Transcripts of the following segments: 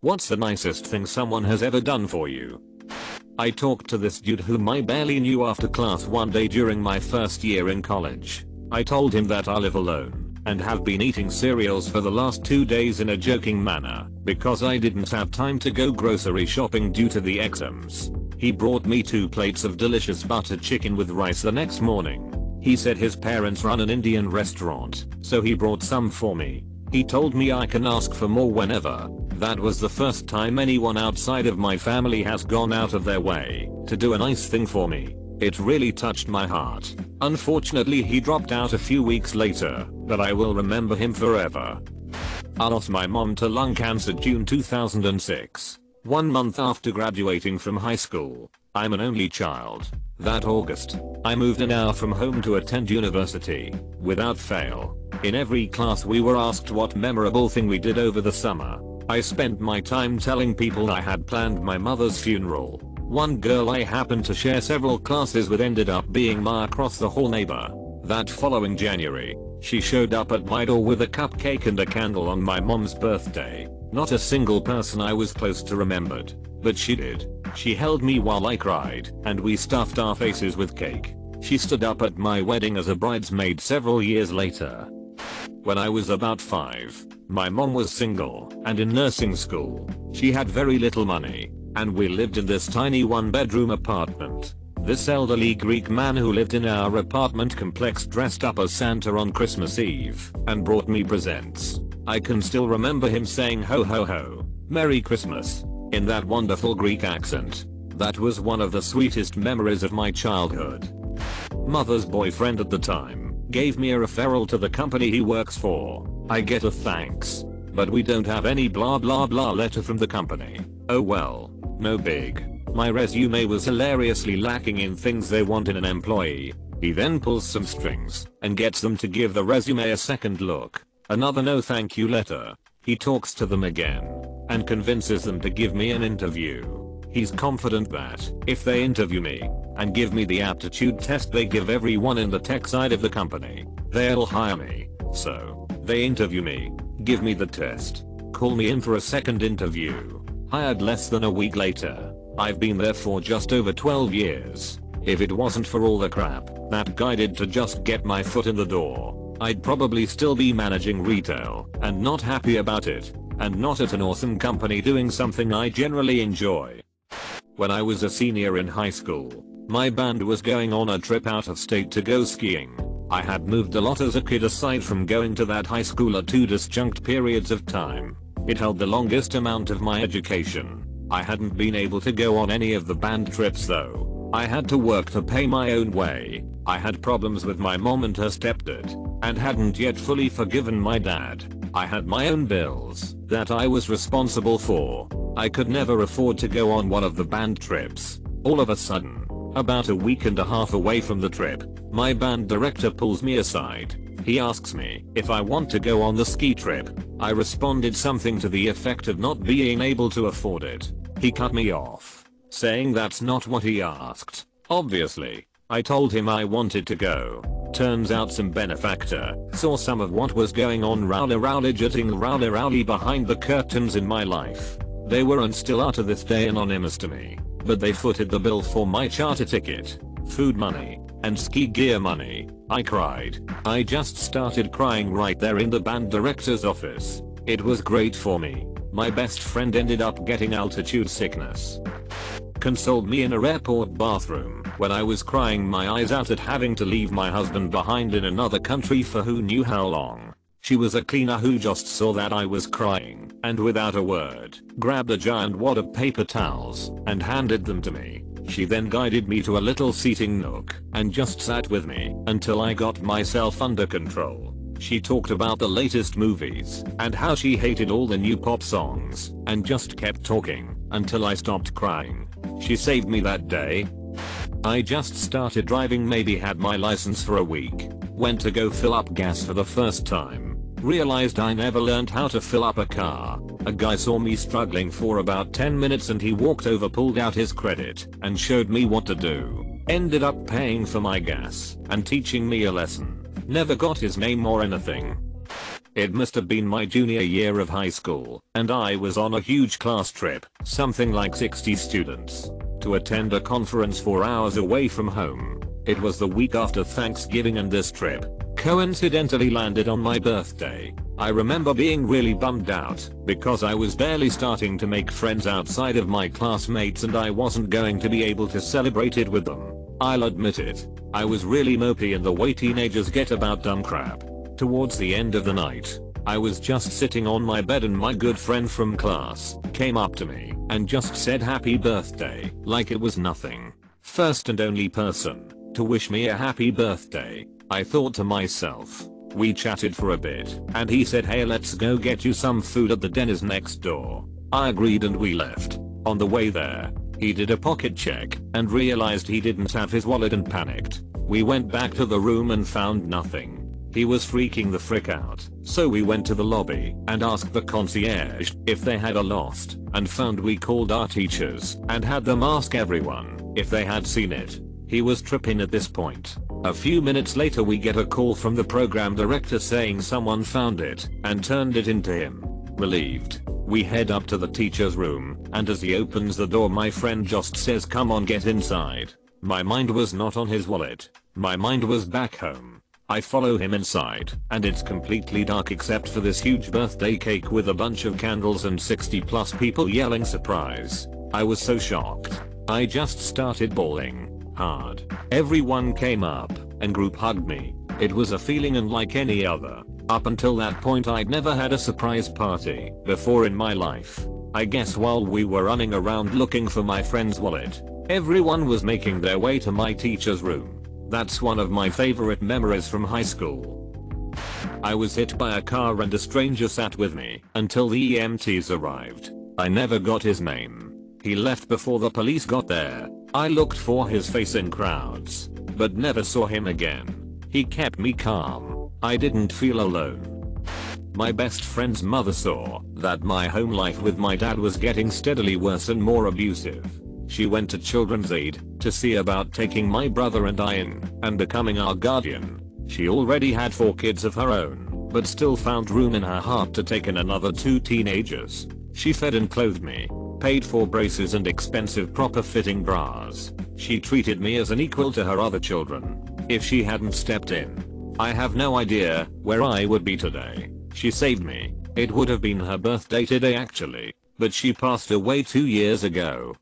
What's the nicest thing someone has ever done for you? I talked to this dude whom I barely knew after class one day during my first year in college. I told him that I live alone and have been eating cereals for the last 2 days in a joking manner because I didn't have time to go grocery shopping due to the exams. He brought me 2 plates of delicious butter chicken with rice the next morning. He said his parents run an Indian restaurant, so he brought some for me. He told me I can ask for more whenever. That was the first time anyone outside of my family has gone out of their way to do a nice thing for me. It really touched my heart. Unfortunately, he dropped out a few weeks later, but I will remember him forever. I lost my mom to lung cancer June 2006, 1 month after graduating from high school. I'm an only child. That August, I moved an hour from home to attend university, without fail. In every class we were asked what memorable thing we did over the summer. I spent my time telling people I had planned my mother's funeral. One girl I happened to share several classes with ended up being my across the hall neighbor. That following January, she showed up at my door with a cupcake and a candle on my mom's birthday. Not a single person I was close to remembered, but she did. She held me while I cried, and we stuffed our faces with cake. She stood up at my wedding as a bridesmaid several years later. When I was about 5, my mom was single and in nursing school. She had very little money, and we lived in this tiny 1-bedroom apartment. This elderly Greek man who lived in our apartment complex dressed up as Santa on Christmas Eve and brought me presents. I can still remember him saying ho ho ho, Merry Christmas, in that wonderful Greek accent. That was one of the sweetest memories of my childhood. Mother's boyfriend at the time gave me a referral to the company he works for. I get a thanks, but we don't have any blah blah blah letter from the company. Oh well, no big. My resume was hilariously lacking in things they want in an employee. He then pulls some strings and gets them to give the resume a second look. Another no thank you letter. He talks to them again and convinces them to give me an interview. He's confident that if they interview me and give me the aptitude test they give everyone in the tech side of the company, they'll hire me. So, they interview me, give me the test, call me in for a second interview. Hired less than a week later. I've been there for just over 12 years. If it wasn't for all the crap that guy did to just get my foot in the door, I'd probably still be managing retail and not happy about it, and not at an awesome company doing something I generally enjoy. When I was a senior in high school, my band was going on a trip out of state to go skiing. I had moved a lot as a kid aside from going to that high school at 2 disjunct periods of time. It held the longest amount of my education. I hadn't been able to go on any of the band trips though. I had to work to pay my own way. I had problems with my mom and her stepdad, and hadn't yet fully forgiven my dad. I had my own bills that I was responsible for. I could never afford to go on one of the band trips. All of a sudden, about a week and a half away from the trip, my band director pulls me aside. He asks me if I want to go on the ski trip. I responded something to the effect of not being able to afford it. He cut me off, saying that's not what he asked. Obviously, I told him I wanted to go. Turns out some benefactor saw some of what was going on rowdy behind the curtains in my life. They were and still are to this day anonymous to me, but they footed the bill for my charter ticket, food money, and ski gear money. I cried. I just started crying right there in the band director's office. It was great for me. My best friend ended up getting altitude sickness. Consoled me in a airport bathroom when I was crying my eyes out at having to leave my husband behind in another country for who knew how long. She was a cleaner who just saw that I was crying and without a word, grabbed a giant wad of paper towels and handed them to me. She then guided me to a little seating nook and just sat with me until I got myself under control. She talked about the latest movies and how she hated all the new pop songs and just kept talking until I stopped crying. She saved me that day. I just started driving, maybe had my license for a week. Went to go fill up gas for the first time. Realized I never learned how to fill up a car. A guy saw me struggling for about 10 minutes and he walked over, pulled out his credit, and showed me what to do. Ended up paying for my gas and teaching me a lesson. Never got his name or anything. It must have been my junior year of high school, and I was on a huge class trip, something like 60 students, to attend a conference 4 hours away from home. It was the week after Thanksgiving and this trip coincidentally landed on my birthday. I remember being really bummed out because I was barely starting to make friends outside of my classmates and I wasn't going to be able to celebrate it with them. I'll admit it, I was really mopey in the way teenagers get about dumb crap. Towards the end of the night, I was just sitting on my bed and my good friend from class came up to me and just said happy birthday like it was nothing. First and only person to wish me a happy birthday. I thought to myself. We chatted for a bit and he said, hey, let's go get you some food at the Denny's next door. I agreed and we left. On the way there, he did a pocket check and realized he didn't have his wallet and panicked. We went back to the room and found nothing. He was freaking the frick out, so we went to the lobby and asked the concierge if they had a lost and found. We called our teachers and had them ask everyone if they had seen it. He was tripping at this point. A few minutes later we get a call from the program director saying someone found it and turned it into him. Relieved, we head up to the teacher's room and as he opens the door my friend just says, come on, get inside. My mind was not on his wallet. My mind was back home. I follow him inside and it's completely dark except for this huge birthday cake with a bunch of candles and 60+ people yelling surprise. I was so shocked. I just started bawling hard. Everyone came up and group hugged me. It was a feeling unlike any other. Up until that point I'd never had a surprise party before in my life. I guess while we were running around looking for my friend's wallet, everyone was making their way to my teacher's room. That's one of my favorite memories from high school. I was hit by a car and a stranger sat with me until the EMTs arrived. I never got his name. He left before the police got there. I looked for his face in crowds, but never saw him again. He kept me calm. I didn't feel alone. My best friend's mother saw that my home life with my dad was getting steadily worse and more abusive. She went to Children's Aid to see about taking my brother and I in and becoming our guardian. She already had 4 kids of her own, but still found room in her heart to take in another 2 teenagers. She fed and clothed me, paid for braces and expensive proper fitting bras. She treated me as an equal to her other children. If she hadn't stepped in, I have no idea where I would be today. She saved me. It would have been her birthday today actually, but she passed away 2 years ago.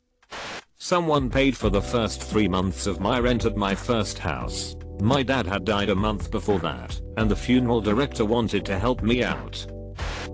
Someone paid for the first 3 months of my rent at my first house. My dad had died a month before that, and the funeral director wanted to help me out.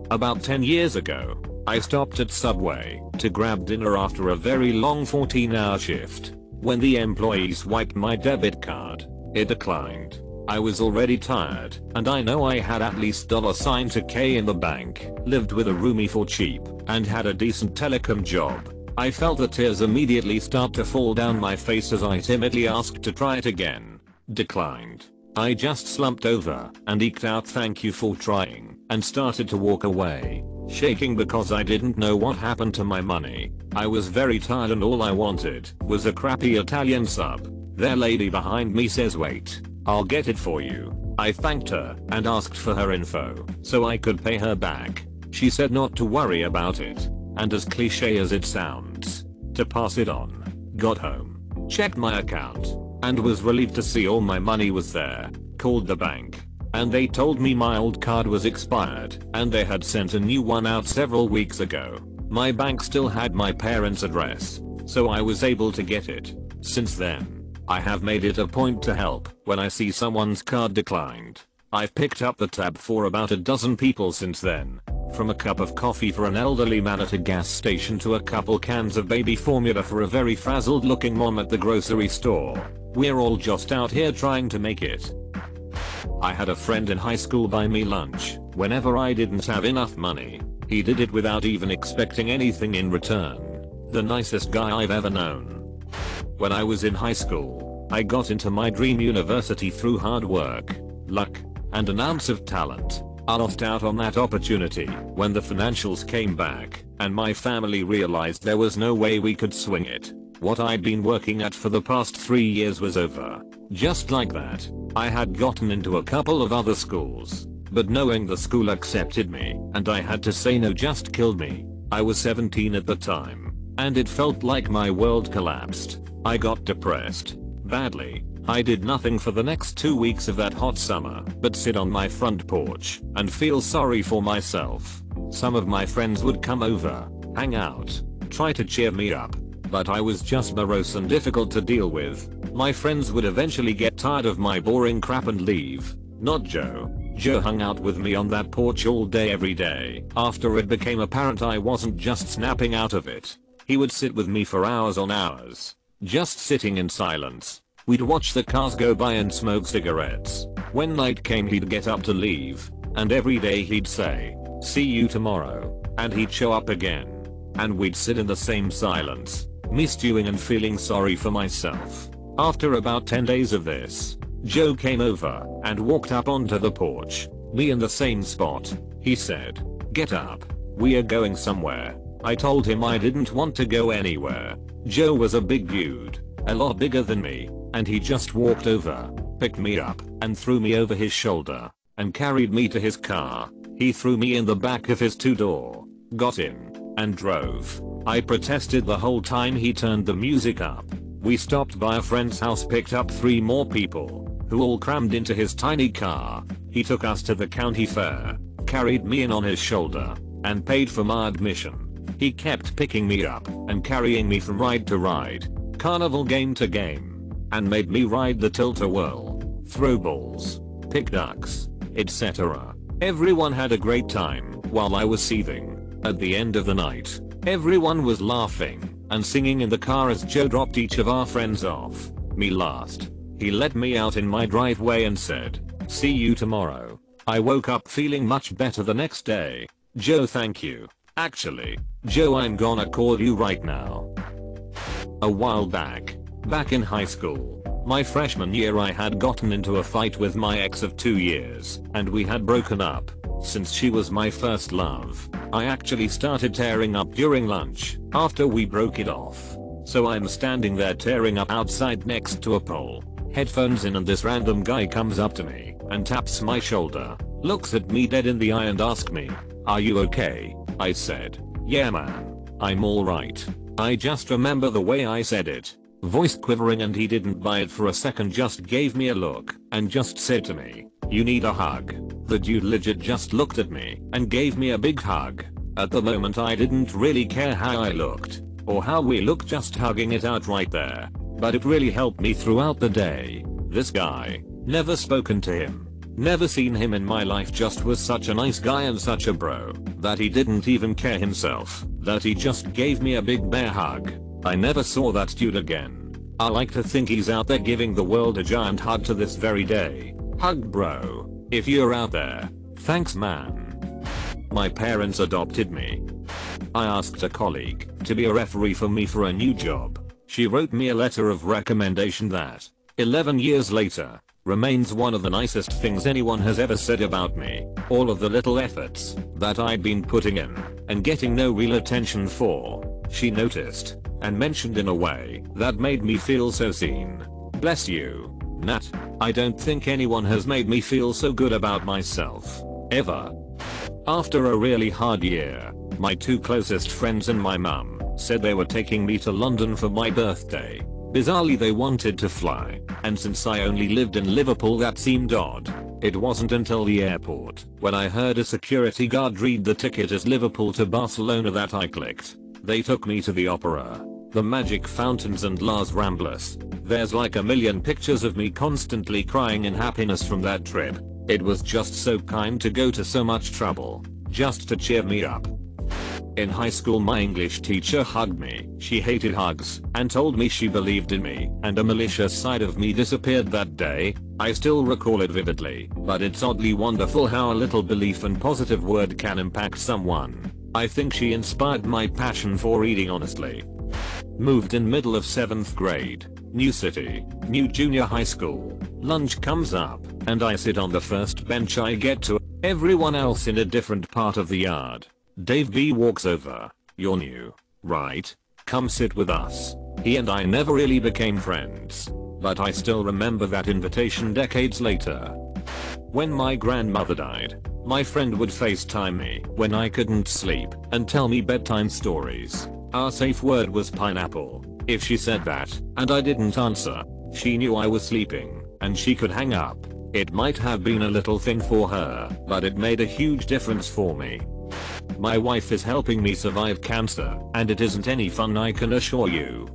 About 10 years ago, I stopped at Subway to grab dinner after a very long 14-hour shift. When the employee swiped my debit card, it declined. I was already tired, and I know I had at least $2K in the bank, lived with a roomie for cheap, and had a decent telecom job. I felt the tears immediately start to fall down my face as I timidly asked to try it again. Declined. I just slumped over and eked out thank you for trying and started to walk away, shaking because I didn't know what happened to my money. I was very tired and all I wanted was a crappy Italian sub. Their lady behind me says, wait, I'll get it for you. I thanked her and asked for her info so I could pay her back. She said not to worry about it. And as cliche as it sounds, to pass it on. Got home, checked my account, and was relieved to see all my money was there. Called the bank, and they told me my old card was expired and they had sent a new one out several weeks ago. My bank still had my parents' address, so I was able to get it. Since then, I have made it a point to help when I see someone's card declined. I've picked up the tab for about a dozen people since then. From a cup of coffee for an elderly man at a gas station to a couple cans of baby formula for a very frazzled looking mom at the grocery store. We're all just out here trying to make it. I had a friend in high school buy me lunch whenever I didn't have enough money. He did it without even expecting anything in return. The nicest guy I've ever known. When I was in high school, I got into my dream university through hard work, luck, and an ounce of talent. I lost out on that opportunity when the financials came back and my family realized there was no way we could swing it. What I'd been working at for the past 3 years was over. Just like that, I had gotten into a couple of other schools. But knowing the school accepted me and I had to say no just killed me. I was 17 at the time, and it felt like my world collapsed. I got depressed badly. I did nothing for the next 2 weeks of that hot summer but sit on my front porch and feel sorry for myself. Some of my friends would come over, hang out, try to cheer me up, but I was just morose and difficult to deal with. My friends would eventually get tired of my boring crap and leave. Not Joe. Joe hung out with me on that porch all day every day. After it became apparent I wasn't just snapping out of it, he would sit with me for hours on hours, just sitting in silence. We'd watch the cars go by and smoke cigarettes. When night came he'd get up to leave, and every day he'd say, "See you tomorrow," and he'd show up again. And we'd sit in the same silence, me stewing and feeling sorry for myself. After about 10 days of this, Joe came over and walked up onto the porch, me in the same spot. He said, "Get up. We are going somewhere." I told him I didn't want to go anywhere. Joe was a big dude, a lot bigger than me, and he just walked over, picked me up, and threw me over his shoulder, and carried me to his car. He threw me in the back of his two-door, got in, and drove. I protested the whole time. He turned the music up. We stopped by a friend's house, picked up 3 more people, who all crammed into his tiny car. He took us to the county fair, carried me in on his shoulder, and paid for my admission. He kept picking me up and carrying me from ride to ride, carnival game to game, and made me ride the tilt-a-whirl, throw balls, pick ducks, etc. Everyone had a great time while I was seething. At the end of the night, everyone was laughing and singing in the car as Joe dropped each of our friends off, me last. He let me out in my driveway and said, "See you tomorrow." I woke up feeling much better the next day. Joe, thank you. Actually, Joe, I'm gonna call you right now. A while back in high school, my freshman year, I had gotten into a fight with my ex of 2 years, and we had broken up. Since she was my first love, I actually started tearing up during lunch after we broke it off. So I'm standing there tearing up outside next to a pole, headphones in, and this random guy comes up to me and taps my shoulder, looks at me dead in the eye and asks me, "Are you okay?" I said, "Yeah man, I'm alright." I just remember the way I said it, voice quivering, and he didn't buy it for a second, just gave me a look and just said to me, "You need a hug." The dude legit just looked at me and gave me a big hug. At the moment I didn't really care how I looked or how we looked, just hugging it out right there. But it really helped me throughout the day. This guy, never spoken to him, never seen him in my life, just was such a nice guy and such a bro that he didn't even care himself, that he just gave me a big bear hug. I never saw that dude again. I like to think he's out there giving the world a giant hug to this very day. Hug bro. If you're out there, thanks man. My parents adopted me. I asked a colleague to be a referee for me for a new job. She wrote me a letter of recommendation that, 11 years later, remains one of the nicest things anyone has ever said about me. All of the little efforts that I'd been putting in and getting no real attention for, she noticed and mentioned in a way that made me feel so seen. Bless you, Nat. I don't think anyone has made me feel so good about myself, ever. After a really hard year, my 2 closest friends and my mum said they were taking me to London for my birthday. Bizarrely they wanted to fly, and since I only lived in Liverpool that seemed odd. It wasn't until the airport, when I heard a security guard read the ticket as Liverpool to Barcelona, that I clicked. They took me to the opera, the Magic Fountains and Las Ramblas. There's like a million pictures of me constantly crying in happiness from that trip. It was just so kind to go to so much trouble, just to cheer me up. In high school my English teacher hugged me. She hated hugs and told me she believed in me, and a malicious side of me disappeared that day. I still recall it vividly, but it's oddly wonderful how a little belief and positive word can impact someone. I think she inspired my passion for reading, honestly. Moved in middle of 7th grade. New city, new junior high school. Lunch comes up, and I sit on the first bench I get to. Everyone else in a different part of the yard. Dave B walks over. "You're new, right? Come sit with us." He and I never really became friends, but I still remember that invitation decades later. When my grandmother died, my friend would FaceTime me when I couldn't sleep and tell me bedtime stories. Our safe word was pineapple. If she said that and I didn't answer, she knew I was sleeping and she could hang up. It might have been a little thing for her, but it made a huge difference for me. My wife is helping me survive cancer, and it isn't any fun, I can assure you.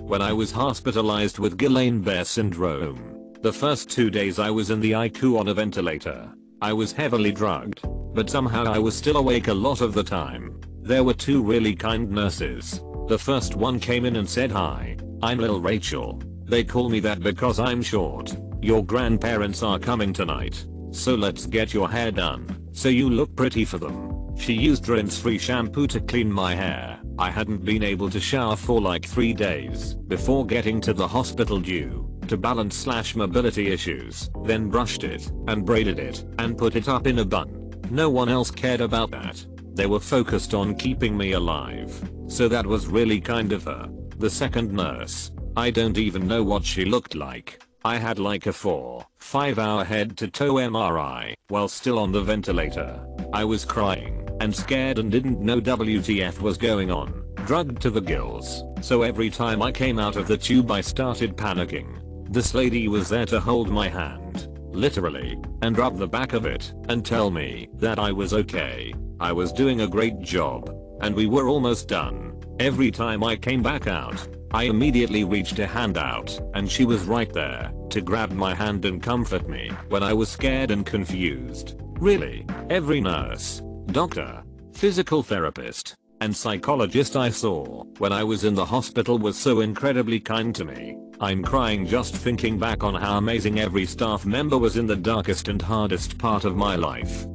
When I was hospitalized with Guillain-Barré syndrome, the first 2 days I was in the ICU on a ventilator. I was heavily drugged, but somehow I was still awake a lot of the time. There were 2 really kind nurses. The first one came in and said, "Hi, I'm Lil Rachel. They call me that because I'm short. Your grandparents are coming tonight, so let's get your hair done so you look pretty for them." She used rinse-free shampoo to clean my hair. I hadn't been able to shower for like 3 days before getting to the hospital due to balance/mobility issues, then brushed it and braided it and put it up in a bun. No one else cared about that. They were focused on keeping me alive, so that was really kind of her. The second nurse, I don't even know what she looked like. I had like a 4-5 hour head to toe MRI while still on the ventilator. I was crying and scared and didn't know WTF was going on, drugged to the gills, so every time I came out of the tube I started panicking. This lady was there to hold my hand, literally, and rub the back of it and tell me that I was okay. I was doing a great job, and we were almost done. Every time I came back out, I immediately reached a hand out, and she was right there to grab my hand and comfort me when I was scared and confused. Really, every nurse, doctor, physical therapist, and psychologist I saw when I was in the hospital was so incredibly kind to me. I'm crying just thinking back on how amazing every staff member was in the darkest and hardest part of my life.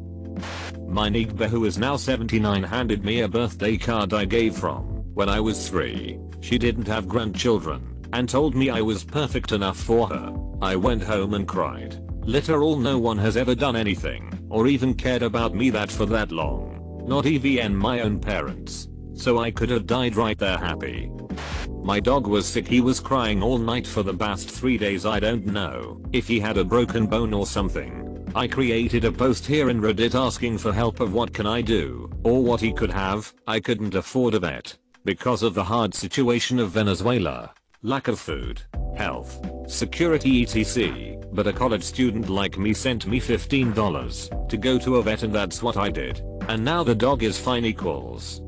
My neighbor, who is now 79, handed me a birthday card I gave from when I was 3. She didn't have grandchildren and told me I was perfect enough for her. I went home and cried. Literal, no one has ever done anything or even cared about me that for that long. Not even my own parents. So I could have died right there happy. My dog was sick. He was crying all night for the past 3 days. I don't know if he had a broken bone or something. I created a post here in Reddit asking for help of what can I do or what he could have. I couldn't afford a vet because of the hard situation of Venezuela, lack of food, health, security etc. But a college student like me sent me $15 to go to a vet, and that's what I did. And now the dog is fine equals.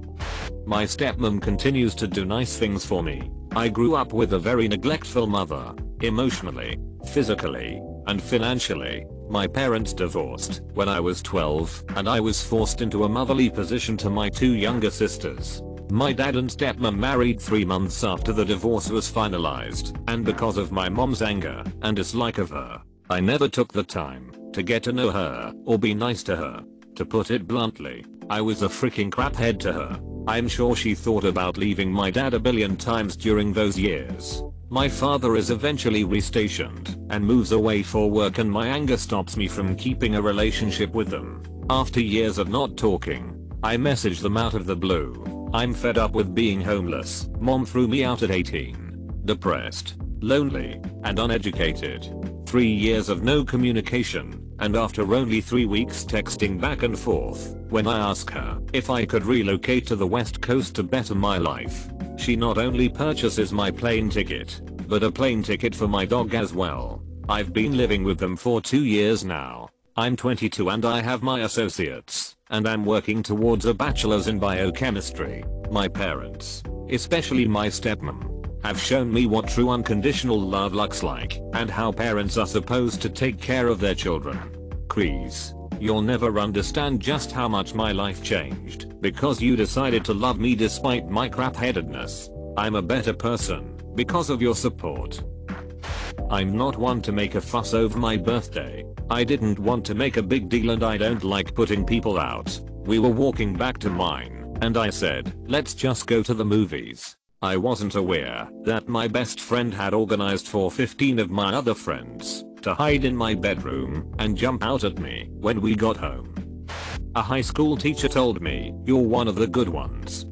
My stepmom continues to do nice things for me. I grew up with a very neglectful mother, emotionally, physically, and financially. My parents divorced when I was 12, and I was forced into a motherly position to my 2 younger sisters. My dad and stepmom married 3 months after the divorce was finalized, and because of my mom's anger and dislike of her, I never took the time to get to know her or be nice to her. To put it bluntly, I was a freaking craphead to her. I'm sure she thought about leaving my dad a billion times during those years. My father is eventually restationed and moves away for work, and my anger stops me from keeping a relationship with them. After years of not talking, I messaged them out of the blue. I'm fed up with being homeless. Mom threw me out at 18. Depressed, lonely, and uneducated. 3 years of no communication, and after only 3 weeks texting back and forth, when I ask her if I could relocate to the West Coast to better my life, she not only purchases my plane ticket, but a plane ticket for my dog as well. I've been living with them for 2 years now. I'm 22 and I have my associates, and I'm working towards a bachelor's in biochemistry. My parents, especially my stepmom, have shown me what true unconditional love looks like and how parents are supposed to take care of their children. Crease, you'll never understand just how much my life changed because you decided to love me despite my crap-headedness. I'm a better person because of your support. I'm not one to make a fuss over my birthday. I didn't want to make a big deal and I don't like putting people out. We were walking back to mine and I said, let's just go to the movies. I wasn't aware that my best friend had organized for 15 of my other friends to hide in my bedroom and jump out at me when we got home. A high school teacher told me, you're one of the good ones.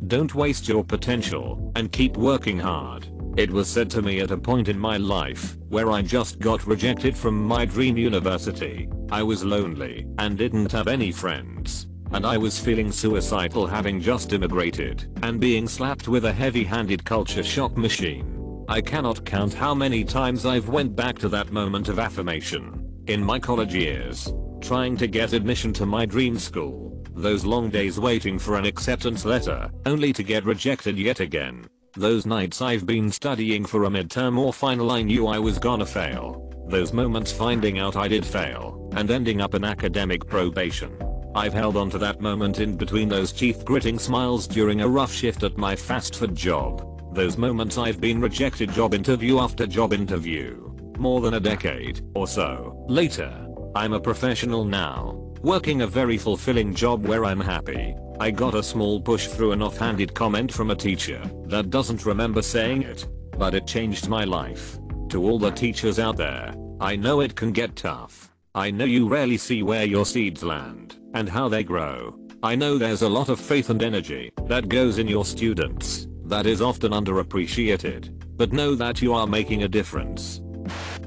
Don't waste your potential and keep working hard. It was said to me at a point in my life where I just got rejected from my dream university. I was lonely and didn't have any friends. And I was feeling suicidal, having just immigrated and being slapped with a heavy-handed culture shock machine. I cannot count how many times I've went back to that moment of affirmation. In my college years, trying to get admission to my dream school, those long days waiting for an acceptance letter, only to get rejected yet again. Those nights I've been studying for a midterm or final I knew I was gonna fail. Those moments finding out I did fail and ending up in academic probation. I've held on to that moment in between those teeth gritting smiles during a rough shift at my fast food job. Those moments I've been rejected job interview after job interview. More than a decade or so later, I'm a professional now, working a very fulfilling job where I'm happy. I got a small push through an offhanded comment from a teacher that doesn't remember saying it, but it changed my life. To all the teachers out there, I know it can get tough. I know you rarely see where your seeds land and how they grow. I know there's a lot of faith and energy that goes in your students that is often underappreciated, but know that you are making a difference.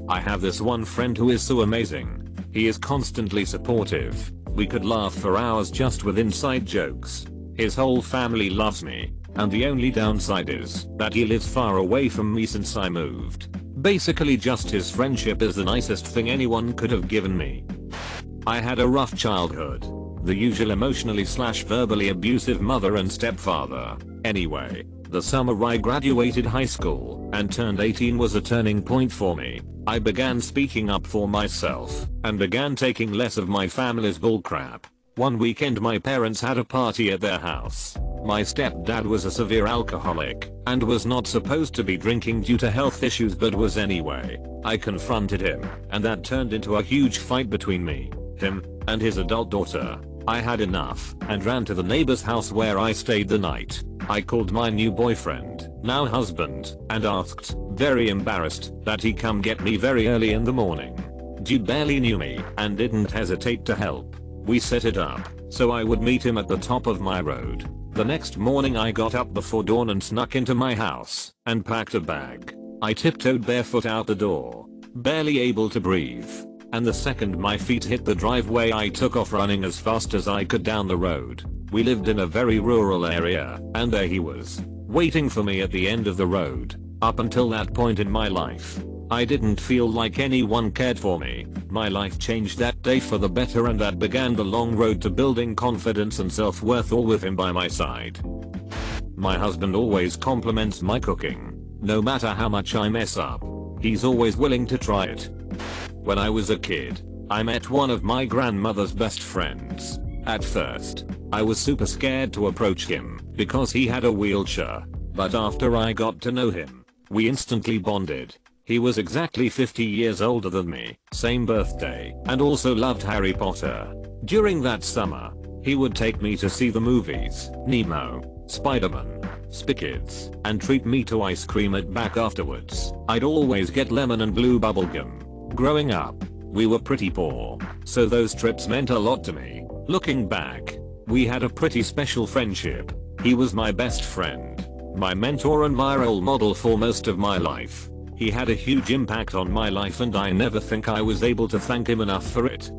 I have this one friend who is so amazing. He is constantly supportive. We could laugh for hours just with inside jokes. His whole family loves me, and the only downside is that he lives far away from me since I moved. Basically just his friendship is the nicest thing anyone could have given me. I had a rough childhood. The usual emotionally/verbally abusive mother and stepfather. Anyway, the summer I graduated high school and turned 18 was a turning point for me. I began speaking up for myself and began taking less of my family's bullcrap. One weekend my parents had a party at their house. My stepdad was a severe alcoholic and was not supposed to be drinking due to health issues but was anyway. I confronted him and that turned into a huge fight between me, him, and his adult daughter. I had enough and ran to the neighbor's house where I stayed the night. I called my new boyfriend, now husband, and asked, very embarrassed, that he come get me very early in the morning. Dude barely knew me and didn't hesitate to help. We set it up so I would meet him at the top of my road. The next morning I got up before dawn and snuck into my house and packed a bag. I tiptoed barefoot out the door, barely able to breathe. And the second my feet hit the driveway I took off running as fast as I could down the road. We lived in a very rural area, and there he was, waiting for me at the end of the road. Up until that point in my life, I didn't feel like anyone cared for me. My life changed that day for the better and that began the long road to building confidence and self-worth, all with him by my side. My husband always compliments my cooking. No matter how much I mess up, he's always willing to try it. When I was a kid, I met one of my grandmother's best friends. At first, I was super scared to approach him because he had a wheelchair, but after I got to know him, we instantly bonded. He was exactly 50 years older than me, same birthday, and also loved Harry Potter. During that summer, he would take me to see the movies, Nemo, Spider-Man, Spy Kids, and treat me to ice cream at back afterwards. I'd always get lemon and blue bubblegum. Growing up, we were pretty poor, so those trips meant a lot to me. Looking back, we had a pretty special friendship. He was my best friend, my mentor and my role model for most of my life. He had a huge impact on my life and I never think I was able to thank him enough for it.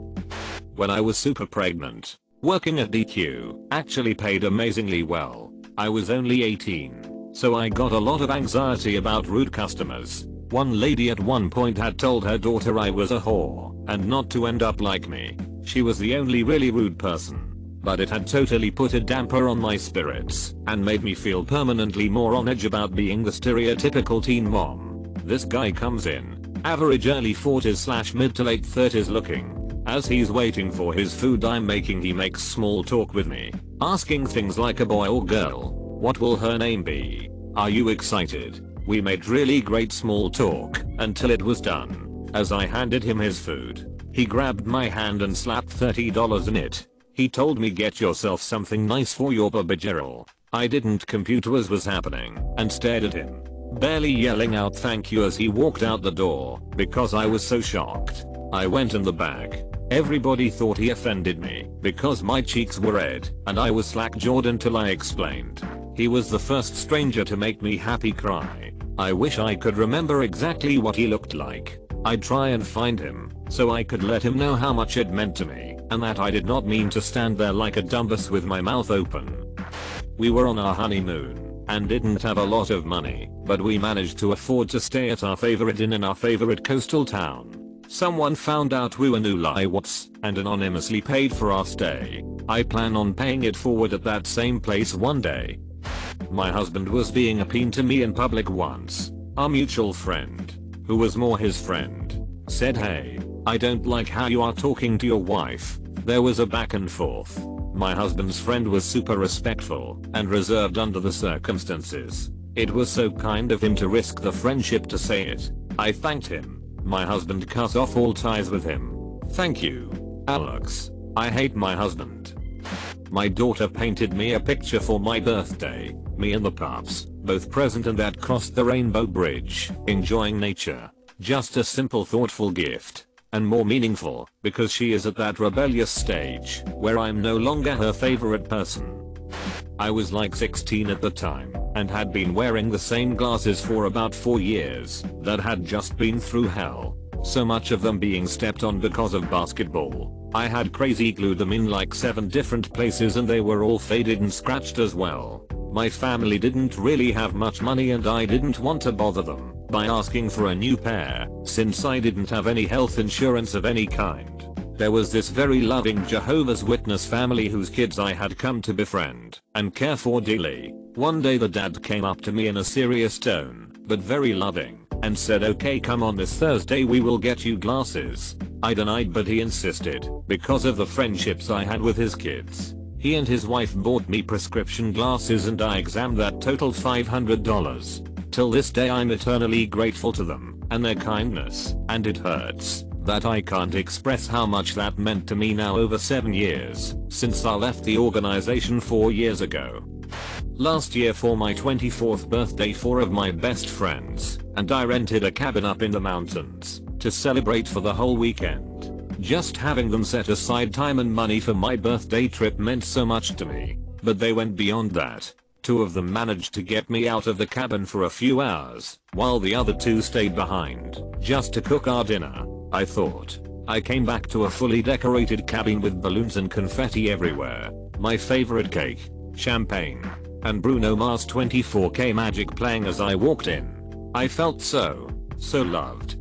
When I was super pregnant, working at DQ actually paid amazingly well. I was only 18, so I got a lot of anxiety about rude customers. One lady at one point had told her daughter I was a whore and not to end up like me. She was the only really rude person, but it had totally put a damper on my spirits and made me feel permanently more on edge about being the stereotypical teen mom. This guy comes in, average early 40s/mid to late 30s looking. As he's waiting for his food I'm making, he makes small talk with me, asking things like a boy or girl, what will her name be, are you excited? We made really great small talk until it was done. As I handed him his food, he grabbed my hand and slapped $30 in it. He told me, get yourself something nice for your baby. I didn't compute what was happening and stared at him, barely yelling out thank you as he walked out the door because I was so shocked. I went in the back. Everybody thought he offended me because my cheeks were red and I was slack-jawed until I explained. He was the first stranger to make me happy cry. I wish I could remember exactly what he looked like. I'd try and find him, so I could let him know how much it meant to me, and that I did not mean to stand there like a dumbass with my mouth open. We were on our honeymoon, and didn't have a lot of money, but we managed to afford to stay at our favorite inn in our favorite coastal town. Someone found out we were new liwats, and anonymously paid for our stay. I plan on paying it forward at that same place one day. My husband was being a peen to me in public once. Our mutual friend, who was more his friend, said, "Hey, I don't like how you are talking to your wife." There was a back and forth. My husband's friend was super respectful and reserved under the circumstances. It was so kind of him to risk the friendship to say it. I thanked him. My husband cut off all ties with him. "Thank you, Alex. I hate my husband." My daughter painted me a picture for my birthday. Me and the pups, both present and that crossed the rainbow bridge, enjoying nature. Just a simple thoughtful gift. And more meaningful, because she is at that rebellious stage, where I'm no longer her favorite person. I was like 16 at the time, and had been wearing the same glasses for about 4 years, that had just been through hell. So much of them being stepped on because of basketball. I had crazy glued them in like 7 different places and they were all faded and scratched as well. My family didn't really have much money and I didn't want to bother them by asking for a new pair, since I didn't have any health insurance of any kind. There was this very loving Jehovah's Witness family whose kids I had come to befriend and care for dearly. One day the dad came up to me in a serious tone, but very loving, and said, "Okay, come on this Thursday we will get you glasses." I denied, but he insisted, because of the friendships I had with his kids. He and his wife bought me prescription glasses and I examined that totaled $500. Till this day I'm eternally grateful to them, and their kindness, and it hurts that I can't express how much that meant to me now over 7 years, since I left the organization 4 years ago. Last year for my 24th birthday 4 of my best friends and I rented a cabin up in the mountains to celebrate for the whole weekend. Just having them set aside time and money for my birthday trip meant so much to me, but they went beyond that. 2 of them managed to get me out of the cabin for a few hours, while the other 2 stayed behind, just to cook our dinner. I thought. I came back to a fully decorated cabin with balloons and confetti everywhere, my favorite cake, champagne, and Bruno Mars 24K Magic playing as I walked in. I felt so loved.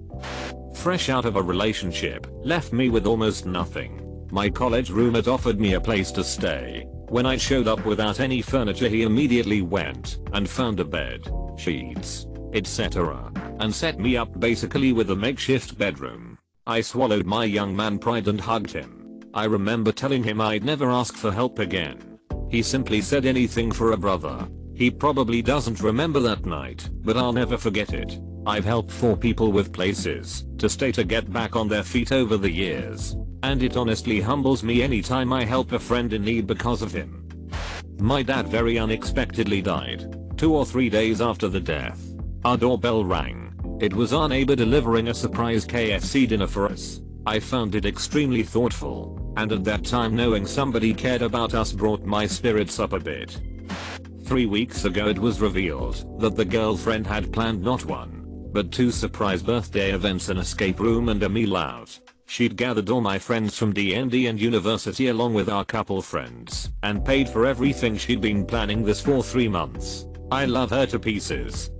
Fresh out of a relationship, left me with almost nothing. My college roommate offered me a place to stay. When I showed up without any furniture, he immediately went and found a bed, sheets, etc., and set me up basically with a makeshift bedroom. I swallowed my young man pride and hugged him. I remember telling him I'd never ask for help again. He simply said anything for a brother. He probably doesn't remember that night, but I'll never forget it. I've helped 4 people with places to stay to get back on their feet over the years, and it honestly humbles me anytime I help a friend in need because of him. My dad very unexpectedly died 2 or 3 days after the death. Our doorbell rang. It was our neighbor delivering a surprise KFC dinner for us. I found it extremely thoughtful, and at that time knowing somebody cared about us brought my spirits up a bit. 3 weeks ago it was revealed that the girlfriend had planned not 1, but 2 surprise birthday events, an escape room and a meal out. She'd gathered all my friends from D&D and university along with our couple friends, and paid for everything she'd been planning this for 3 months. I love her to pieces,